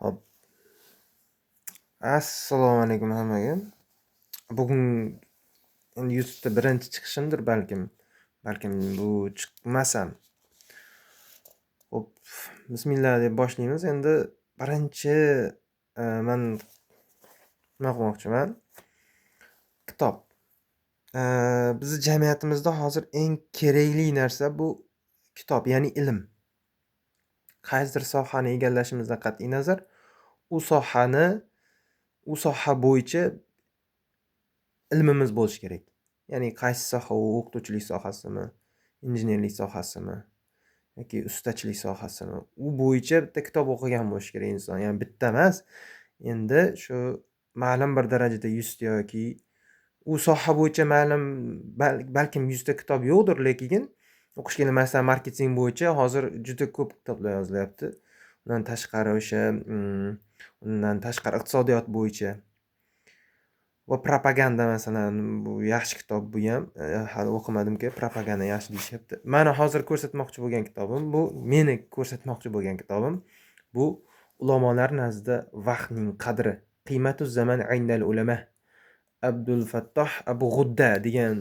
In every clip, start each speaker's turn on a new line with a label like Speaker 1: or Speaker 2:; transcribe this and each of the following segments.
Speaker 1: Hop. Assalomu alaykum hammaga. Bugun endi YouTube'da birinchi chiqishimdir balkim. Balkim bu chiqmasam. Hop. Bismillah deb boshlaymiz. Endi birinchi men nima qilmoqchiman? Kitob. Bizni jamiyatimizda hozir eng kerakli narsa bu kitob, ya'ni ilm. Qaysidir sohani egallashimizdan qat'iy nazar, u soha bo'yicha ilmimiz bo'lishi kerak. Ya'ni qaysi soha u o'qituvchilik sohasimi, injenerlik sohasimi yoki ustachilik sohasimi, u bo'yicha bitta kitob o'qigan bo'lishi kerak inson. Ya'ni bitta emas, endi shu ma'lum bir darajada 100 ta yoki u soha bo'yicha balkim 100 ta kitob yo'qdir, lekin o'qish kerak. Masalan, marketing bo'yicha hozir juda ko'p kitoblar yozilyapti. Undan tashqari undan tashqari iqtisodiyot bo'yicha va propaganda, masalan, bu yaxshi kitob bu ham. Hali o'qimadim-ku, propaganda yaxshi deyishyapti. Mana hozir ko'rsatmoqchi bo'lgan kitobim bu, meni ko'rsatmoqchi bo'lgan kitobim bu ulamolar nazdida vaqtning qadri. Qiymatu zaman indal ulama. Abdul Fattoh Abu G'udda degan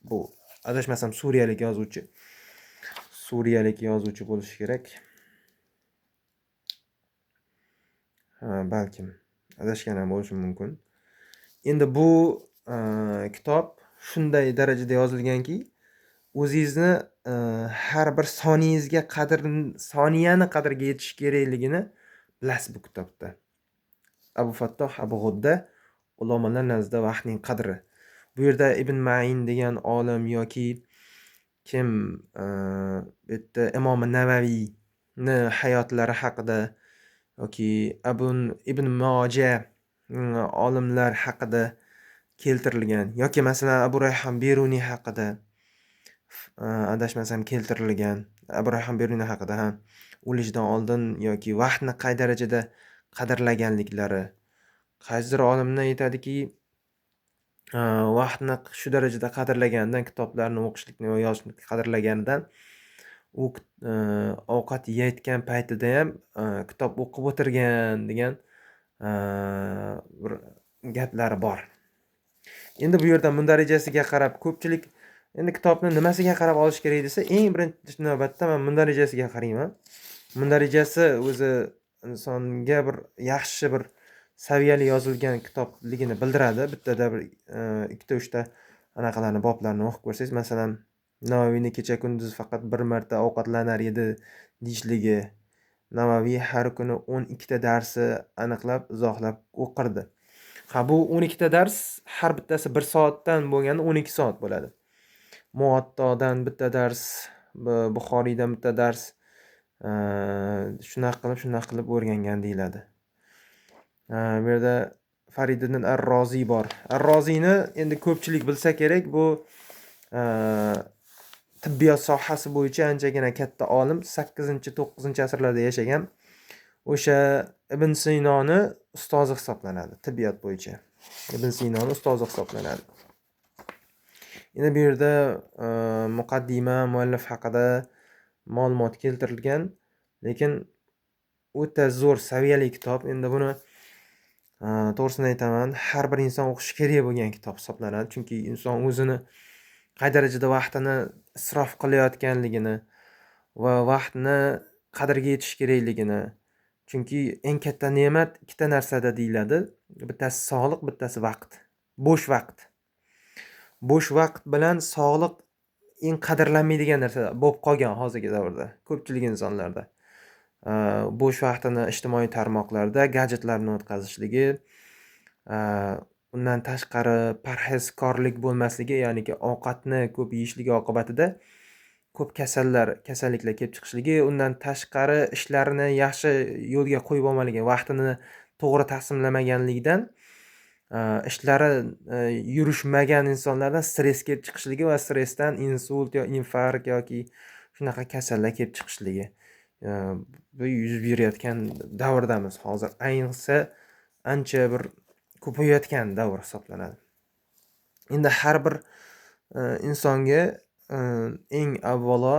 Speaker 1: bu adashmasam suriyalik yozuvchi bo'lishi kerak. Balkim adashgan ham bo'lishim mumkin. Endi bu kitob shunday darajada yozilganki, o'zingizni har bir soniyani qadriga yetish kerakligini bilasiz bu kitobda. Abu Fattoh Abu G'udda, ulamolar nazdida vaqtning qadri. Bu yerda Ibn Ma'in degan olim yoki kim bu yerda Imom Navaviyni hayotlari haqida yoki Ibn Moja olimlar haqida keltirilgan yoki masalan Abu Rayhon Beruniy haqida adashmasam keltirilgan. Abu Rayhon Beruniy haqida ham o'lishidan oldin yoki vaqtni qay darajada qadrlaganliklari. Qaysidir olimlar aytadiki, vaqtni shu darajada qadrlaganidan, kitoblarni o'qishlikni va yozishni qadrlaganidan u ovqat yeyotgan paytida ham kitob o'qib o'tirgan degan bir gaplari bor. Endi bu yerda mundarajasiga qarab ko'pchilik endi kitobni nimasiga qarab olish kerak desa, eng birinchi navbatda men mundarajasiga qarayman. Mundarajasi o'zi insonga bir yaxshi bir saviyali yozilgan kitobligini bildiradi. Bittada bir 2-3 ta anaqalarni boblarni o'qib ko'rsangiz, masalan, Navaviyni kecha kunduz faqat bir marta ovqatlanar edi deyishligi. Navaviy har kuni 12 ta darsni aniqlab, izohlab o'qirdi. Bu 12 ta dars har bittasi 1 soatdan bo'lganda 12 soat bo'ladi. Muvattodan bitta dars, Buxoriydan bitta dars, shunaqa qilib o'rgangan deyiladi. Bu yerda Fariddin Ar-Roziy bor. Ar-Roziyni endi ko'pchilik bilsa kerak, bu tibbiyot sohasi bo'yicha anchagina katta olim, 8-9 asrlarda yashagan. O'sha Ibn Sinoni ustozi hisoblanadi tibbiyot bo'yicha. Ibn Sinoni ustozi hisoblanadi. Endi bu yerda muqaddima muallif haqida ma'lumot keltirilgan, lekin o'ta zo'r saviyali kitob. Endi buni to'g'risini aytaman, har bir inson o'qishi kerak bo'lgan kitob hisoblanadi. Chunki inson o'zini qay darajada vaqtini isrof qilayotganligini va vaqtni qadriga yetish kerakligini. Chunki eng katta ne'mat ikkita narsada deyiladi. Bittasi sog'liq, bittasi vaqt. Bo'sh vaqt. Bo'sh vaqt bilan sog'liq eng qadrlanmaydigan narsa bo'lib qolgan hozirgi davrda ko'pchilik insonlarda. Bo'sh vaqtini ijtimoiy tarmoqlarda gadjetlarni o'tkazishligi, undan tashqari parhezkorlik bo'lmasligi, ya'niki ovqatni ko'p yeyishligi oqibatida ko'p kasalliklar kelib chiqishligi, undan tashqari ishlarini yaxshi yo'lga qo'yib olmagan, vaqtini to'g'ri taqsimlamaganligidan ishlari yurishmagan insonlardan stress kelib chiqishligi va stressdan insult yoki infarkt yoki shunaqa kasallar kelib chiqishligi. Bu yuz berayotgan davrdamiz hozir. Ayniqsa ancha bir ko'payayotgan davr hisoblanadi. Endi har bir insonga eng avvalo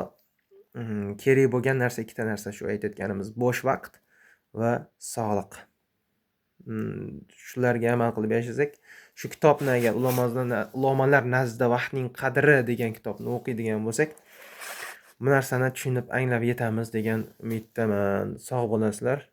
Speaker 1: kerak bo'lgan narsa ikkita narsa, shu aytayotganimiz bo'sh vaqt va sog'liq. Shularga amal qilib yashasak, shu kitobni agar ulamolar nazdida vaqtning qadri degan kitobni o'qiydigan bo'lsak, bu narsani tushunib anglab yetamiz degan umiddaman. Sog' bo'lasizlar.